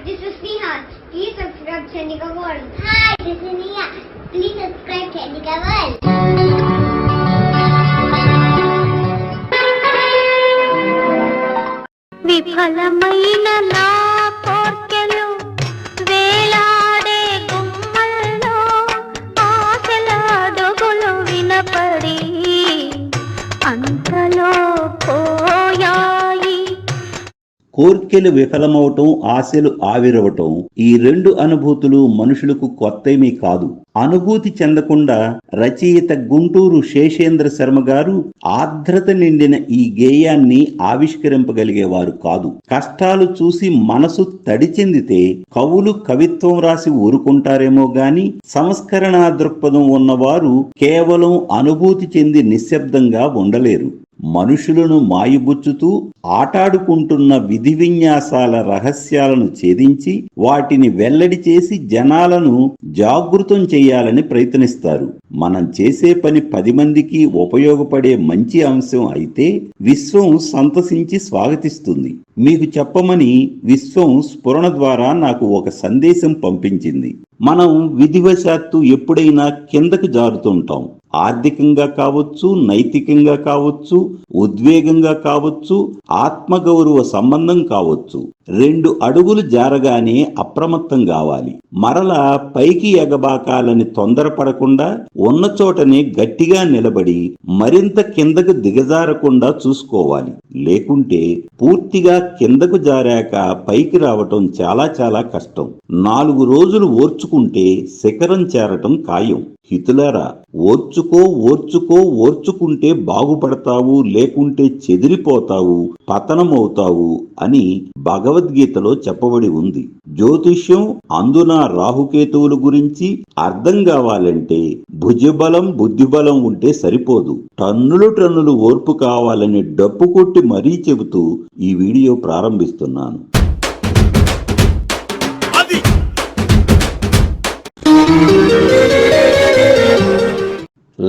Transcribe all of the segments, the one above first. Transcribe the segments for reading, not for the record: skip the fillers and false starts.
this is Neha. Please subscribe Chandika World. Hi, this is Neha. Please subscribe Chandika World. విఫలమైన నా కోర్కెలు వేలాడే గుమ్మల్లో ఆశల అడుగులు వినపడి అంతలో పోయాయి. కోర్కెలు విఫలమవటం, ఆశలు ఆవిరవటం, ఈ రెండు అనుభూతులు మనుషులకు కొత్తేమీ కాదు. అనుభూతి చెందకుండా రచయిత గుంటూరు శేషేంద్ర శర్మ గారు ఆర్ద్రత నిండిన ఈ గేయాన్ని ఆవిష్కరింపగలిగేవారు కాదు. కష్టాలు చూసి మనసు తడి చెందితే కవులు కవిత్వం రాసి ఊరుకుంటారేమో గాని సంస్కరణా దృక్పథం ఉన్నవారు కేవలం అనుభూతి చెంది నిశ్శబ్దంగా ఉండలేరు. మనుషులను మాయబుచ్చుతూ ఆటాడుకుంటున్న విధి విన్యాసాల రహస్యాలను ఛేదించి వాటిని వెల్లడి చేసి జనాలను జాగృతం చేయాలని ప్రయత్నిస్తారు. మనం చేసే పని 10 మందికి ఉపయోగపడే మంచి అంశం అయితే విశ్వం సంతసించి స్వాగతిస్తుంది. మీకు చెప్పమని విశ్వం స్ఫురణ ద్వారా నాకు ఒక సందేశం పంపించింది. మనం విధివశాత్తు ఎప్పుడైనా కిందకు జారుతుంటాం. ఆర్థికంగా కావచ్చు, నైతికంగా కావచ్చు, ఉద్వేగంగా కావచ్చు, ఆత్మగౌరవ సంబంధం కావచ్చు. 2 అడుగులు జారగానే అప్రమత్తం కావాలి. మరలా పైకి ఎగబాకాలని తొందరపడకుండా ఉన్న చోటనే గట్టిగా నిలబడి మరింత కిందకు దిగజారకుండా చూసుకోవాలి. లేకుంటే పూర్తిగా కిందకు జారాక పైకి రావటం చాలా చాలా కష్టం. 4 రోజులు ఓర్చుకుంటే శిఖరం చేరటం ఖాయం. హితులారా, ఓర్చుకుంటే బాగుపడతావు, లేకుంటే చెదిరిపోతావు, పతనమవుతావు అని భగవద్గీతలో చెప్పబడి ఉంది. జ్యోతిష్యం అందున రాహుకేతువుల గురించి అర్థం కావాలంటే భుజబలం బుద్ధిబలం ఉంటే సరిపోదు. టన్నులు ఓర్పు కావాలని డప్పు కొట్టి మరీ చెబుతూ ఈ వీడియో ప్రారంభిస్తున్నాను.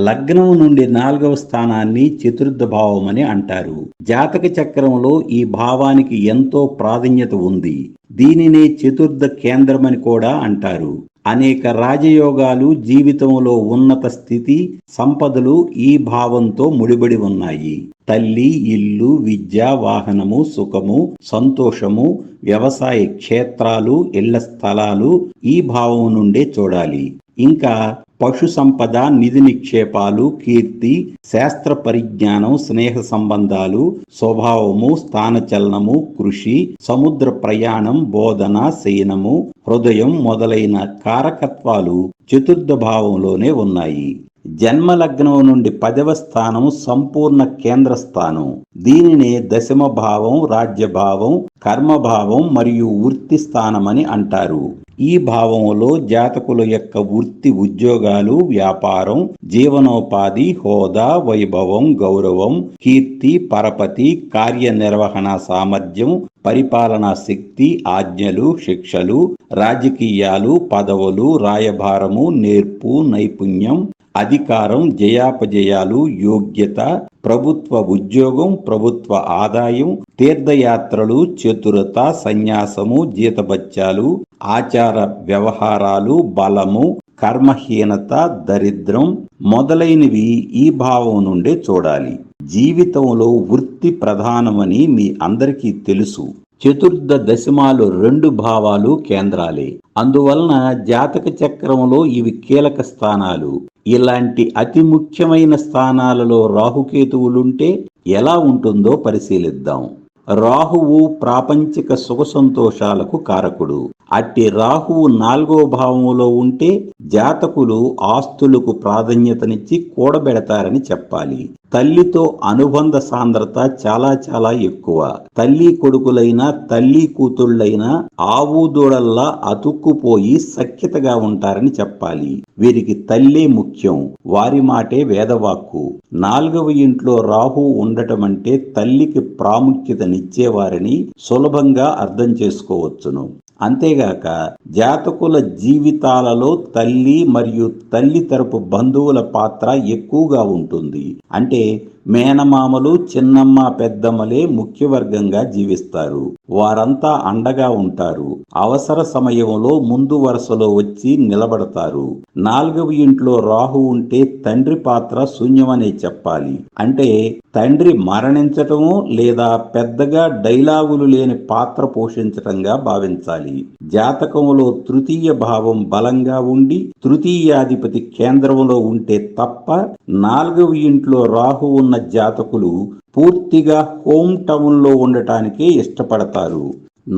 లగ్నం నుండి 4వ స్థానాన్ని చతుర్థ భావం అని అంటారు. జాతక చక్రంలో ఈ భావానికి ఎంతో ప్రాధాన్యత ఉంది. దీనినే చతుర్థ కేంద్రమని కూడా అంటారు. అనేక రాజయోగాలు, జీవితంలో ఉన్నత స్థితి, సంపదలు ఈ భావంతో ముడిపడి ఉన్నాయి. తల్లి, ఇల్లు, విద్య, వాహనము, సుఖము, సంతోషము, వ్యవసాయ క్షేత్రాలు, ఇళ్ల స్థలాలు ఈ భావం నుండే చూడాలి. ఇంకా పశు సంపద, నిధి నిక్షేపాలు, కీర్తి, శాస్త్ర పరిజ్ఞానం, స్నేహ సంబంధాలు, స్వభావము, స్థానచలనము, కృషి, సముద్ర ప్రయాణం, బోధన, శయనము, హృదయం మొదలైన కారకత్వాలు చతుర్థ భావంలోనే ఉన్నాయి. జన్మలగ్నం నుండి 10వ స్థానం సంపూర్ణ కేంద్ర స్థానం. దీనినే దశమ భావం, రాజ్యభావం, కర్మభావం మరియు వృత్తి స్థానమని అంటారు. ఈ భావంలో జాతకుల యొక్క వృత్తి, ఉద్యోగాలు, వ్యాపారం, జీవనోపాధి, హోదా, వైభవం, గౌరవం, కీర్తి, పరపతి, కార్యనిర్వహణ సామర్థ్యం, పరిపాలనా శక్తి, ఆజ్ఞలు, శిక్షలు, రాజకీయాలు, పదవులు, రాయభారము, నేర్పు, నైపుణ్యం, అధికారం, జయాపజయాలు, యోగ్యత, ప్రభుత్వ ఉద్యోగం, ప్రభుత్వ ఆదాయం, తీర్థయాత్రలు, చతురత, సన్యాసము, జీతభత్యాలు, ఆచార వ్యవహారాలు, బలము, కర్మహీనత, దరిద్రం మొదలైనవి ఈ భావం నుండే చూడాలి. జీవితంలో వృత్తి ప్రధానమని మీ అందరికీ తెలుసు. చతుర్థ దశమాలు 2 భావాలు కేంద్రాలే. అందువలన జాతక చక్రంలో ఇవి కీలక స్థానాలు. ఇలాంటి అతి ముఖ్యమైన స్థానాలలో రాహుకేతువులుంటే ఎలా ఉంటుందో పరిశీలిద్దాం. రాహువు ప్రాపంచిక సుఖ సంతోషాలకు కారకుడు. అట్టి రాహువు 4వ భావంలో ఉంటే జాతకులు ఆస్తులకు ప్రాధాన్యతనిచ్చి కూడబెడతారని చెప్పాలి. తల్లితో అనుబంధ సాంద్రత చాలా చాలా ఎక్కువ. తల్లి కొడుకులైనా, తల్లి కూతుళ్ళైనా ఆవు దూడల్లా అతుక్కుపోయి సఖ్యతగా ఉంటారని చెప్పాలి. వీరికి తల్లే ముఖ్యం. వారి మాటే వేదవాక్కు. 4వ ఇంట్లో రాహు ఉండటం అంటే తల్లికి ప్రాముఖ్యతనిచ్చేవారని సులభంగా అర్థం చేసుకోవచ్చును. అంతేగాక జాతకుల జీవితాలలో తల్లి మరియు తల్లి తరపు బంధువుల పాత్ర ఎక్కువగా ఉంటుంది. అంటే మేనమామలు, చిన్నమ్మ, పెద్దమ్మలే ముఖ్య వర్గంగా జీవిస్తారు. వారంతా అండగా ఉంటారు. అవసర సమయంలో ముందు వరుసలో వచ్చి నిలబడతారు. 4వ ఇంట్లో రాహు ఉంటే తండ్రి పాత్ర శూన్యమనే చెప్పాలి. అంటే తండ్రి మరణించటము లేదా పెద్దగా డైలాగులు లేని పాత్ర పోషించటంగా భావించాలి. జాతకంలో తృతీయ భావం బలంగా ఉండి తృతీయాధిపతి కేంద్రంలో ఉంటే తప్ప 4వ ఇంట్లో రాహు ఉన్న జాతకులు పూర్తిగా హోమ్ టౌన్లో ఉండటానికే ఇష్టపడతారు.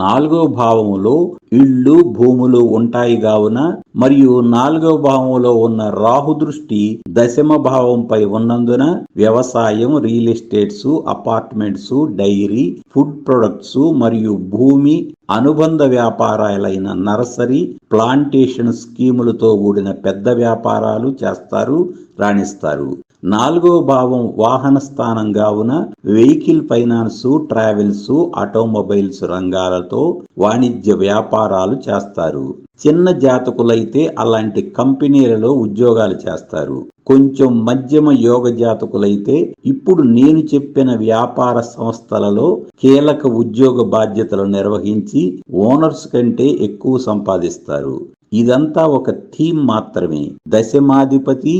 4వ భావంలో ఇళ్ళు, భూములు ఉంటాయి కావున మరియు 4వ భావంలో ఉన్న రాహు దృష్టి 10వ భావంపై ఉన్నందున వ్యవసాయం, real estates, apartments, dairy, food products మరియు భూమి అనుబంధ వ్యాపారాలైన నర్సరీ, ప్లాంటేషన్ స్కీములతో కూడిన పెద్ద వ్యాపారాలు చేస్తారు, రాణిస్తారు. 4వ భావం వాహన స్థానం కావున వెహికల్ ఫైనాన్స్, ట్రావెల్స్, ఆటోమొబైల్స్ రంగాలతో వాణిజ్య వ్యాపారాలు చేస్తారు. చిన్న జాతకులైతే అలాంటి కంపెనీలలో ఉద్యోగాలు చేస్తారు. కొంచెం మధ్యమ యోగ జాతకులైతే ఇప్పుడు నేను చెప్పిన వ్యాపార సంస్థలలో కీలక ఉద్యోగ బాధ్యతలు నిర్వహించి ఓనర్స్ కంటే ఎక్కువ సంపాదిస్తారు. ఇదంతా ఒక థీమ్ మాత్రమే. దశమాధిపతి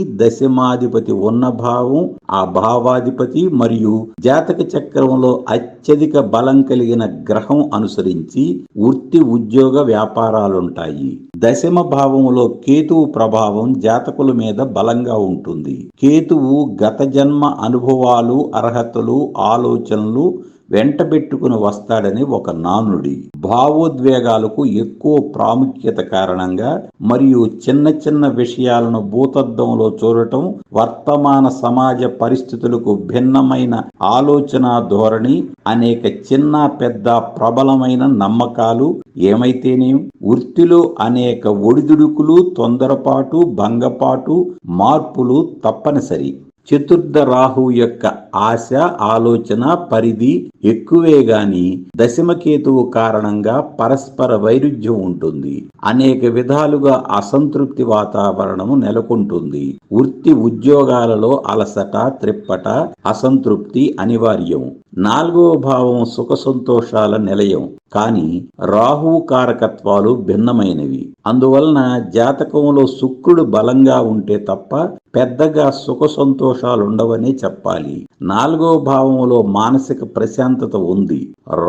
ఉన్న భావం, ఆ భావాధిపతి మరియు జాతక చక్రంలో అత్యధిక బలం కలిగిన గ్రహం అనుసరించి వృత్తి, ఉద్యోగ వ్యాపారాలుంటాయి. 10వ భావంలో కేతువు ప్రభావం జాతకుల మీద బలంగా ఉంటుంది. కేతువు గత జన్మ అనుభవాలు, అర్హతలు, ఆలోచనలు వెంటబెట్టుకుని వస్తాడని ఒక నానుడి. భావోద్వేగాలకు ఎక్కువ ప్రాముఖ్యత కారణంగా మరియు చిన్న చిన్న విషయాలను భూతద్దంలో చూడటం, వర్తమాన సమాజ పరిస్థితులకు భిన్నమైన ఆలోచన ధోరణి, అనేక చిన్న పెద్ద ప్రబలమైన నమ్మకాలు ఏమైతేనేం వృత్తిలో అనేక ఒడిదుడుకులు, తొందరపాటు, భంగపాటు, మార్పులు తప్పనిసరి. చతుర్థ రాహు యొక్క ఆశ, ఆలోచన పరిధి ఎక్కువే గాని 10వ కేతువు కారణంగా పరస్పర వైరుధ్యం ఉంటుంది. అనేక విధాలుగా అసంతృప్తి వాతావరణము నెలకొంటుంది. వృత్తి ఉద్యోగాలలో అలసట, త్రిప్పట, అసంతృప్తి అనివార్యం. 4వ భావం సుఖ సంతోషాల నిలయం. కానీ రాహు కారకత్వాలు భిన్నమైనవి. అందువలన జాతకంలో శుక్రుడు బలంగా ఉంటే తప్ప పెద్దగా సుఖ సంతోషాలుండవనే చెప్పాలి. 4వ భావంలో మానసిక ప్రశాంతత ఉంది.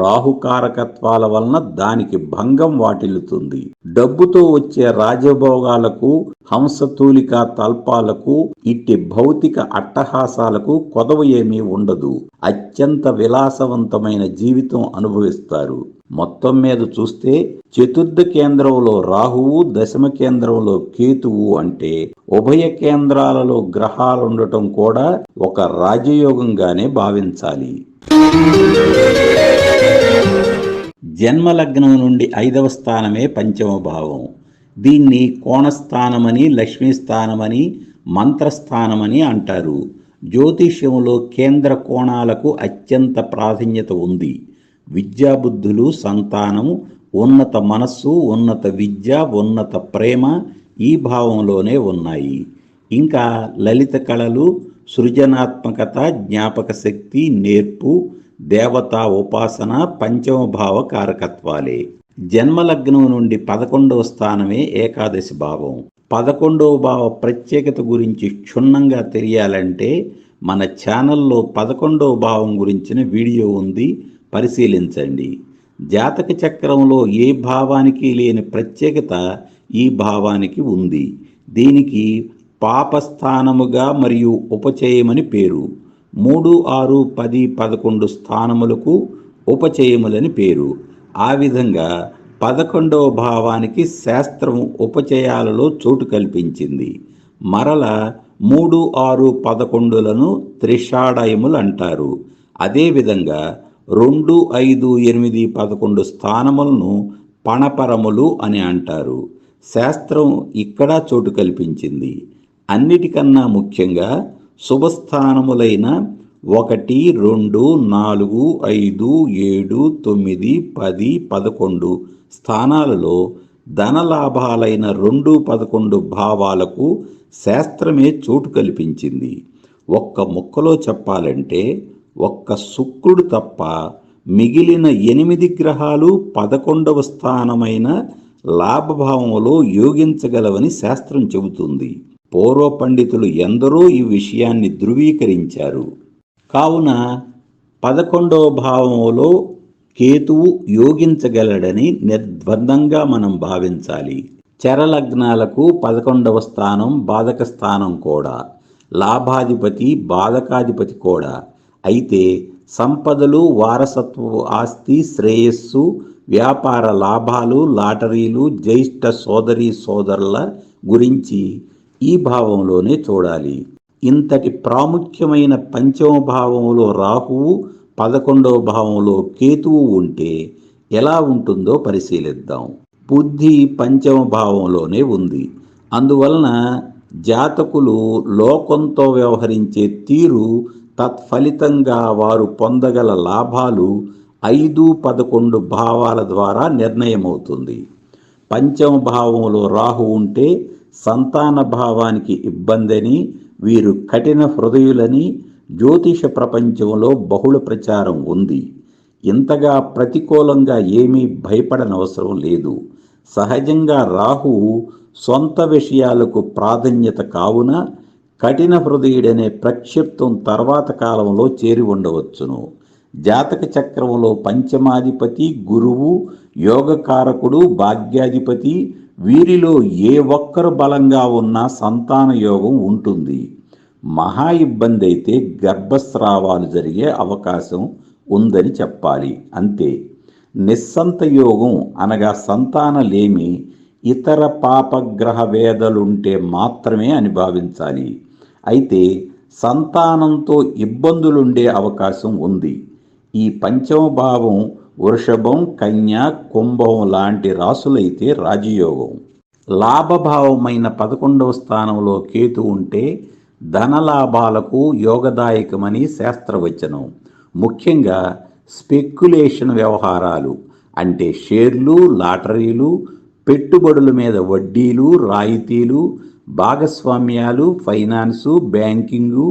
రాహు కారకత్వాల వలన దానికి భంగం వాటిల్లుతుంది. డబ్బుతో వచ్చే రాజభోగాలకు, హంసతూలిక తల్పాలకు, ఇట్టి భౌతిక అట్టహాసాలకు కొదవ ఏమీ ఉండదు. అత్యంత విలాసవంతమైన జీవితం అనుభవిస్తారు. మొత్తం మీద చూస్తే చతుర్థ కేంద్రంలో రాహువు, 10వ కేంద్రంలో కేతువు అంటే ఉభయ కేంద్రాలలో గ్రహాలుండటం కూడా ఒక రాజయోగంగానే భావించాలి. జన్మలగ్నం నుండి 5వ స్థానమే పంచమ భావం. దీన్ని కోణస్థానమని, లక్ష్మీస్థానమని, మంత్రస్థానమని అంటారు. జ్యోతిష్యంలో కేంద్ర కోణాలకు అత్యంత ప్రాధాన్యత ఉంది. విద్యాబుద్ధులు, సంతానము, ఉన్నత మనస్సు, ఉన్నత విద్య, ఉన్నత ప్రేమ ఈ భావంలోనే ఉన్నాయి. ఇంకా లలిత కళలు, సృజనాత్మకత, జ్ఞాపక శక్తి, నేర్పు, దేవతా ఉపాసన పంచమ భావ కారకత్వాలే. జన్మలగ్నం నుండి 11వ స్థానమే ఏకాదశి భావం. 11వ భావ ప్రత్యేకత గురించి క్షుణ్ణంగా తెలియాలంటే మన ఛానల్లో 11వ భావం గురించిన వీడియో ఉంది, పరిశీలించండి. జాతక చక్రంలో ఏ భావానికి లేని ప్రత్యేకత ఈ భావానికి ఉంది. దీనికి పాపస్థానముగా మరియు ఉపచయమని పేరు. 3, 6, 10, 11 స్థానములకు ఉపచయములని పేరు. ఆ విధంగా 11వ భావానికి శాస్త్రం ఉపచయాలలో చోటు కల్పించింది. మరల 3, 6, 11లను త్రిషాడయములు అంటారు. అదేవిధంగా 2, 5, 8, 11 స్థానములను పణపరములు అని అంటారు. శాస్త్రం ఇక్కడ చోటు కల్పించింది. అన్నిటికన్నా ముఖ్యంగా శుభస్థానములైన 1, 2, 4, 5, 7, 9, 10, 11 స్థానాలలో ధనలాభాలైన 2, 11 భావాలకు శాస్త్రమే చోటు కల్పించింది. ఒక్క ముక్కలో చెప్పాలంటే ఒక్క శుక్రుడు తప్ప మిగిలిన 8 గ్రహాలు 11వ స్థానమైన లాభభావంలో యోగించగలవని శాస్త్రం చెబుతుంది. పూర్వ పండితులు ఎందరో ఈ విషయాన్ని ధృవీకరించారు. కావున 11వ భావంలో కేతువు యోగించగలడని నిర్బంధంగా మనం భావించాలి. చరలగ్నాలకు 11వ స్థానం బాధక స్థానం కూడా, లాభాధిపతి బాధకాధిపతి కూడా. అయితే సంపదలు, వారసత్వపు ఆస్తి, శ్రేయస్సు, వ్యాపార లాభాలు, లాటరీలు, జ్యేష్ఠ సోదరీ సోదరుల గురించి ఈ భావంలోనే చూడాలి. ఇంతటి ప్రాముఖ్యమైన 5వ భావంలో రాహువు, 11వ భావంలో కేతువు ఉంటే ఎలా ఉంటుందో పరిశీలిద్దాం. బుద్ధి 5వ భావంలోనే ఉంది. అందువలన జాతకులు లోకంతో వ్యవహరించే తీరు, తత్ఫలితంగా వారు పొందగల లాభాలు 5, 11 భావాల ద్వారా నిర్ణయమవుతుంది. 5వ భావంలో రాహు ఉంటే సంతాన భావానికి ఇబ్బందని, వీరు కఠిన హృదయులని జ్యోతిష ప్రపంచంలో బహుళ ప్రచారం ఉంది. ఇంతగా ప్రతికూలంగా ఏమీ భయపడనవసరం లేదు. సహజంగా రాహువు సొంత విషయాలకు ప్రాధాన్యత కావున కఠిన హృదయుడనే ప్రక్షిప్తం తర్వాత కాలంలో చేరి ఉండవచ్చును. జాతక చక్రంలో పంచమాధిపతి గురువు, యోగకారకుడు, భాగ్యాధిపతి, వీరిలో ఏ ఒక్కరు బలంగా ఉన్నా సంతాన యోగం ఉంటుంది. మహా ఇబ్బంది అయితే గర్భస్రావాలు జరిగే అవకాశం ఉందని చెప్పాలి, అంతే. నిస్సంత యోగం అనగా సంతానలేమి ఇతర పాపగ్రహ వేదలుంటే మాత్రమే అని భావించాలి. అయితే సంతానంతో ఇబ్బందులుండే అవకాశం ఉంది. ఈ 5వ భావం వృషభం, కన్య, కుంభం లాంటి రాసులైతే రాజయోగం. లాభభావమైన 11వ స్థానంలో కేతు ఉంటే ధనలాభాలకు యోగదాయకమని శాస్త్రవచనం. ముఖ్యంగా స్పెక్యులేషన్ వ్యవహారాలు అంటే షేర్లు, లాటరీలు, పెట్టుబడుల మీద వడ్డీలు, రాయితీలు, భాగస్వామ్యాలు, ఫైనాన్సు, బ్యాంకింగు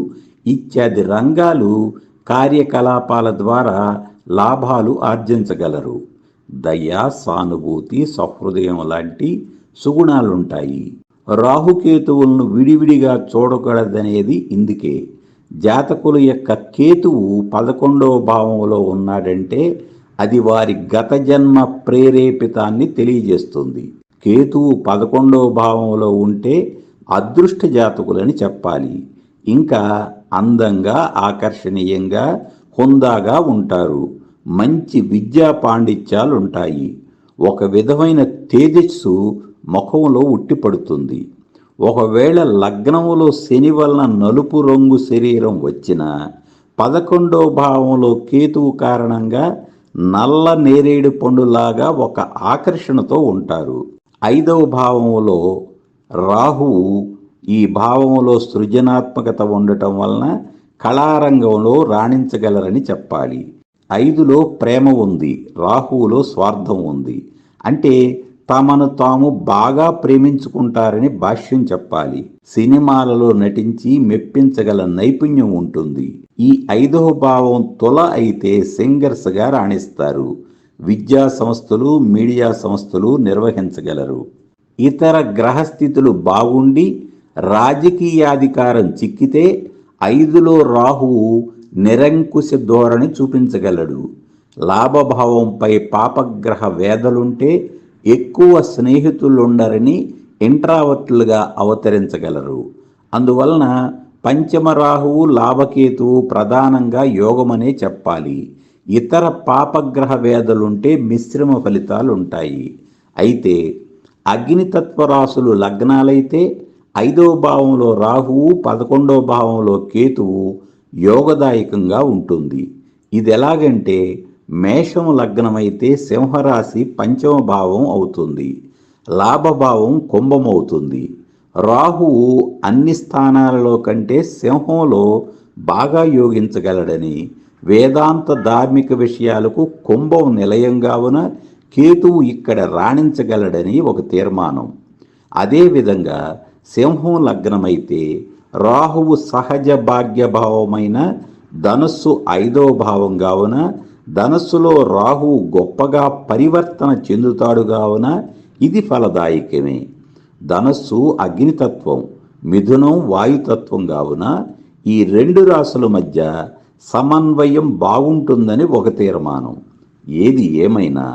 ఇత్యాది రంగాలు కార్యకలాపాల ద్వారా లాభాలు ఆర్జించగలరు. దయ, సానుభూతి, సహృదయం లాంటి సుగుణాలుంటాయి. రాహుకేతువులను విడివిడిగా చూడకూడదనేది ఇందుకే. జాతకుల యొక్క కేతువు 11వ భావంలో ఉన్నాడంటే అది వారి గత జన్మ ప్రేరేపితాన్ని తెలియజేస్తుంది. కేతువు 11వ భావంలో ఉంటే అదృష్ట జాతకులని చెప్పాలి. ఇంకా అందంగా, ఆకర్షణీయంగా, హుందాగా ఉంటారు. మంచి విద్యా పాండిత్యాలు ఉంటాయి. ఒక విధమైన తేజస్సు ముఖంలో ఉట్టిపడుతుంది. ఒకవేళ లగ్నములో శని వలన నలుపు రంగు శరీరం వచ్చినా 11వ భావంలో కేతువు కారణంగా నల్ల నేరేడు పండులాగా ఒక ఆకర్షణతో ఉంటారు. 5వ భావంలో రాహువు ఈ భావంలో సృజనాత్మకత ఉండటం వలన కళారంగంలో రాణించగలరని చెప్పాలి. 5లో ప్రేమ ఉంది, రాహువులో స్వార్థం ఉంది. అంటే తమను తాము బాగా ప్రేమించుకుంటారని భాష్యం చెప్పాలి. సినిమాలలో నటించి మెప్పించగల నైపుణ్యం ఉంటుంది. ఈ 5వ భావం తుల అయితే సింగర్స్గా రాణిస్తారు. విద్యా సంస్థలు, మీడియా సంస్థలు నిర్వహించగలరు. ఇతర గ్రహస్థితులు బాగుండి రాజకీయాధికారం చిక్కితే 5లో రాహువు నిరంకుశ ధోరణి చూపించగలడు. లాభభావంపై పాపగ్రహ వేదలుంటే ఎక్కువ స్నేహితులుండరని ఇంట్రావర్ట్లుగా అవతరించగలరు. అందువలన 5మ రాహువు, లాభకేతువు ప్రధానంగా యోగమనే చెప్పాలి. ఇతర పాపగ్రహ వేదలుంటే మిశ్రమ ఫలితాలుంటాయి. అయితే అగ్నితత్వ రాశులు లగ్నాలైతే 5వ భావంలో రాహువు, 11వ భావంలో కేతువు యోగదాయకంగా ఉంటుంది. ఇది ఎలాగంటే మేషం లగ్నమైతే సింహరాశి 5వ భావం అవుతుంది, లాభభావం కుంభం అవుతుంది. రాహువు అన్ని స్థానాలలో కంటే సింహంలో బాగా యోగించగలడని, వేదాంత ధార్మిక విషయాలకు కుంభం నిలయంగావున కేతువు ఇక్కడ రాణించగలడని ఒక తీర్మానం. అదేవిధంగా సింహం లగ్నమైతే రాహువు సహజ భాగ్యభావమైన ధనస్సు 5వ భావం కావున ధనస్సులో రాహువు గొప్పగా పరివర్తన చెందుతాడు కావున ఇది ఫలదాయకమే. ధనస్సు అగ్నితత్వం, మిథునం వాయుతత్వం కావున ఈ 2 రాశుల మధ్య సమన్వయం బాగుంటుందని ఒక తీర్మానం. ఏది ఏమైనా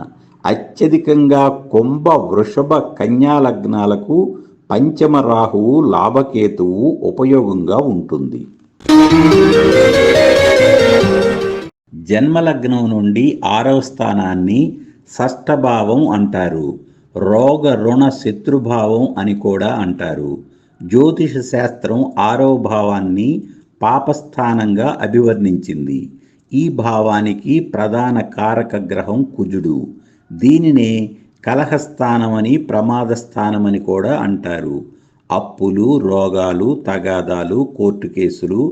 అత్యధికంగా కుంభ, వృషభ, కన్యా లగ్నాలకు పంచమ రాహువు, లాభకేతువు ఉపయోగంగా ఉంటుంది. జన్మలగ్నం నుండి 6వ స్థానాన్ని షష్ఠభావం అంటారు. రోగ రుణ శత్రుభావం అని కూడా అంటారు. జ్యోతిష శాస్త్రం 6వ భావాన్ని పాపస్థానంగా అభివర్ణించింది. ఈ భావానికి ప్రధాన కారక గ్రహం కుజుడు. దీనినే కలహస్థానమని, ప్రమాద స్థానమని కూడా అంటారు. అప్పులు, రోగాలు, తగాదాలు, కోర్టు కేసులు,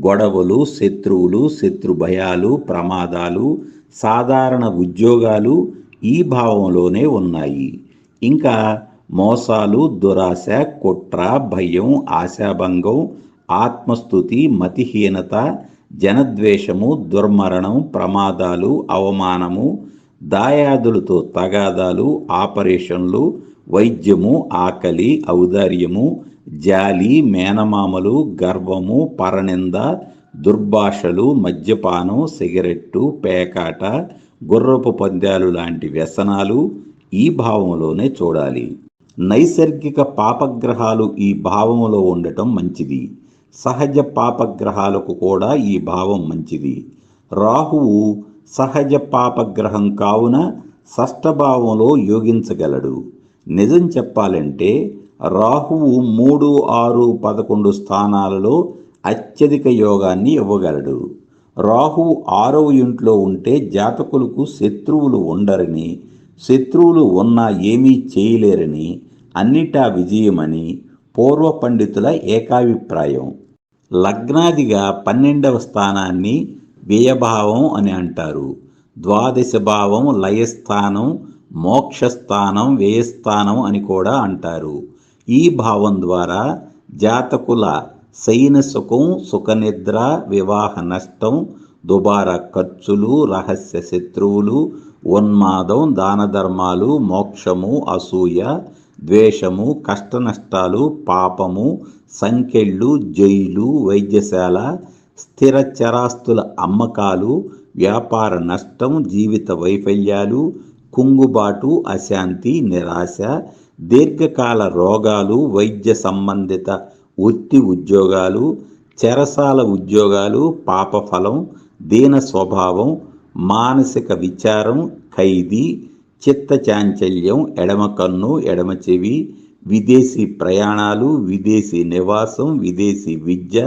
గొడవలు, శత్రువులు, శత్రుభయాలు, ప్రమాదాలు, సాధారణ ఉద్యోగాలు ఈ భావంలోనే ఉన్నాయి. ఇంకా మోసాలు, దురాశ, కుట్ర, భయం, ఆశాభంగం, ఆత్మస్థుతి, మతిహీనత, జనద్వేషము, దుర్మరణం, ప్రమాదాలు, అవమానము, దాయాదులతో తగాదాలు, ఆపరేషన్లు, వైద్యము, ఆకలి, ఔదార్యము, జాలి, మేనమామలు, గర్వము, పరనింద, దుర్భాషలు, మద్యపానం, సిగరెట్టు, పేకాట, గుర్రపు పందాలు లాంటి వ్యసనాలు ఈ భావంలోనే చూడాలి. నైసర్గిక పాపగ్రహాలు ఈ భావంలో ఉండటం మంచిది. సహజ పాపగ్రహాలకు కూడా ఈ భావం మంచిది. రాహువు సహజ పాపగ్రహం కావున షష్ఠభావంలో యోగించగలడు. నిజం చెప్పాలంటే రాహువు 3, 6, 11 స్థానాలలో అత్యధిక యోగాన్ని ఇవ్వగలడు. రాహువు 6వ ఇంట్లో ఉంటే జాతకులకు శత్రువులు ఉండరని, శత్రువులు ఉన్నా ఏమీ చేయలేరని, అన్నిటా విజయమని పూర్వ పండితుల ఏకాభిప్రాయం. లగ్నాదిగా 12వ స్థానాన్ని వ్యయభావం అని అంటారు. ద్వాదశ భావం లయస్థానం, మోక్షస్థానం, వ్యయస్థానం అని కూడా అంటారు. ఈ భావం ద్వారా జాతకుల శయన సుఖం, సుఖనిద్ర, వివాహ నష్టం, దుబారా ఖర్చులు, రహస్య శత్రువులు, ఉన్మాదం, దాన ధర్మాలు, మోక్షము, అసూయ, ద్వేషము, కష్టనష్టాలు, పాపము, సంకెళ్ళు, జైలు, వైద్యశాల, స్థిర చరాస్తుల అమ్మకాలు, వ్యాపార నష్టం, జీవిత వైఫల్యాలు, కుంగుబాటు, అశాంతి, నిరాశ, దీర్ఘకాల రోగాలు, వైద్య సంబంధిత వృత్తి ఉద్యోగాలు, చెరసాల ఉద్యోగాలు, పాపఫలం, దీన స్వభావం, మానసిక విచారం, ఖైదీ, చిత్త చాంచల్యం, ఎడమ కన్ను, ఎడమ చెవి, విదేశీ ప్రయాణాలు, విదేశీ నివాసం, విదేశీ విద్య,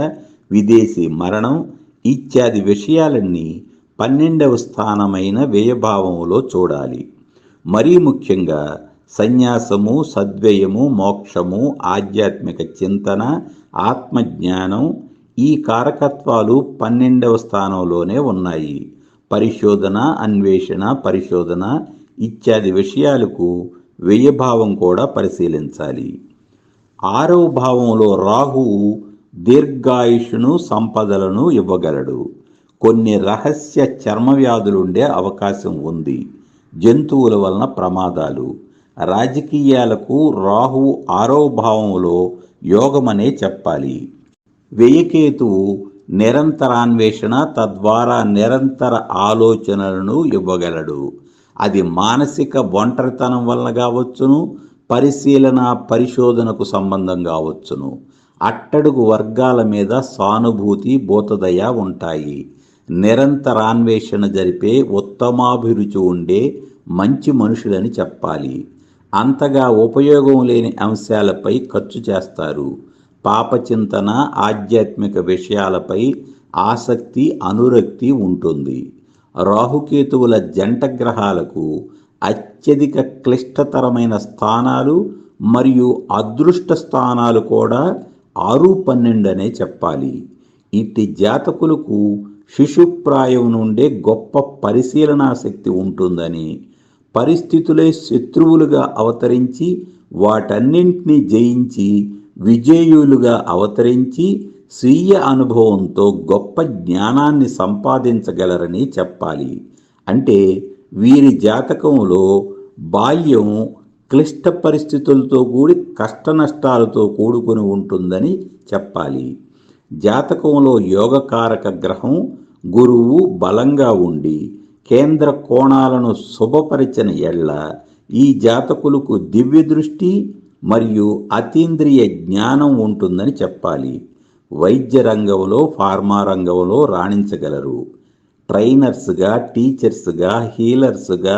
విదేశీ మరణం ఇత్యాది విషయాలన్నీ 12వ స్థానమైన వ్యయభావంలో చూడాలి. మరీ ముఖ్యంగా సన్యాసము, సద్వ్యయము, మోక్షము, ఆధ్యాత్మిక చింతన, ఆత్మజ్ఞానం ఈ కారకత్వాలు 12వ స్థానంలోనే ఉన్నాయి. పరిశోధన, అన్వేషణ, పరిశోధన ఇత్యాది విషయాలకు వ్యయభావం కూడా పరిశీలించాలి. 6వ భావంలో రాహువు దీర్ఘాయుషును, సంపదలను ఇవ్వగలడు. కొన్ని రహస్య చర్మ వ్యాధులుండే అవకాశం ఉంది. జంతువుల వలన ప్రమాదాలు. రాజకీయాలకు రాహువు 6వ భావంలో యోగమనే చెప్పాలి. వ్యయకేతువు నిరంతరాన్వేషణ, తద్వారా నిరంతర ఆలోచనలను ఇవ్వగలడు. అది మానసిక ఒంటరితనం వలన కావచ్చును, పరిశీలన, పరిశోధనకు సంబంధం కావచ్చును. అట్టడుగు వర్గాల మీద సానుభూతి, భూతదయ ఉంటాయి. నిరంతరాన్వేషణ జరిపే ఉత్తమాభిరుచి ఉండే మంచి మనుషులని చెప్పాలి. అంతగా ఉపయోగం లేని అంశాలపై ఖర్చు చేస్తారు. పాపచింతన, ఆధ్యాత్మిక విషయాలపై ఆసక్తి, అనురక్తి ఉంటుంది. రాహుకేతువుల జంట గ్రహాలకు అత్యధిక క్లిష్టతరమైన స్థానాలు మరియు అదృష్ట స్థానాలు కూడా 6, 12 అనే చెప్పాలి. ఇట్టి జాతకులకు శిశుప్రాయం నుండే గొప్ప పరిశీలనా శక్తి ఉంటుందని, పరిస్థితులే శత్రువులుగా అవతరించి వాటన్నింటినీ జయించి విజేయులుగా అవతరించి స్వీయ అనుభవంతో గొప్ప జ్ఞానాన్ని సంపాదించగలరని చెప్పాలి. అంటే వీరి జాతకంలో బాల్యం క్లిష్ట పరిస్థితులతో కూడి కష్టనష్టాలతో కూడుకొని ఉంటుందని చెప్పాలి. జాతకంలో యోగకారక గ్రహం గురువు బలంగా ఉండి కేంద్ర కోణాలను శుభపరిచిన ఎడ్ల ఈ జాతకులకు దివ్య దృష్టి మరియు అతీంద్రియ జ్ఞానం ఉంటుందని చెప్పాలి. వైద్య రంగంలో, ఫార్మా రంగంలో రాణించగలరు. ట్రైనర్స్గా, టీచర్స్గా, హీలర్స్గా,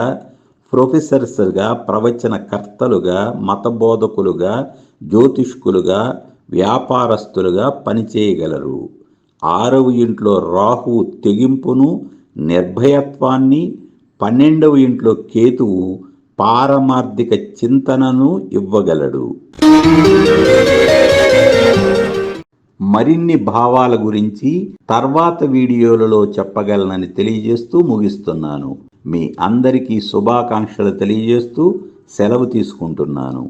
ప్రొఫెసర్స్గా, ప్రవచనకర్తలుగా, మతబోధకులుగా, జ్యోతిష్కులుగా, వ్యాపారస్తులుగా పనిచేయగలరు. 6వ ఇంట్లో రాహువు తెగింపును, నిర్భయత్వాన్ని, 12వ ఇంట్లో కేతువు పారమార్థిక చింతనను ఇవ్వగలడు. మరిన్ని భావాల గురించి తర్వాత వీడియోలలో చెప్పగలనని తెలియజేస్తూ ముగిస్తున్నాను. మీ అందరికీ శుభాకాంక్షలు తెలియజేస్తూ సెలవు తీసుకుంటున్నాను.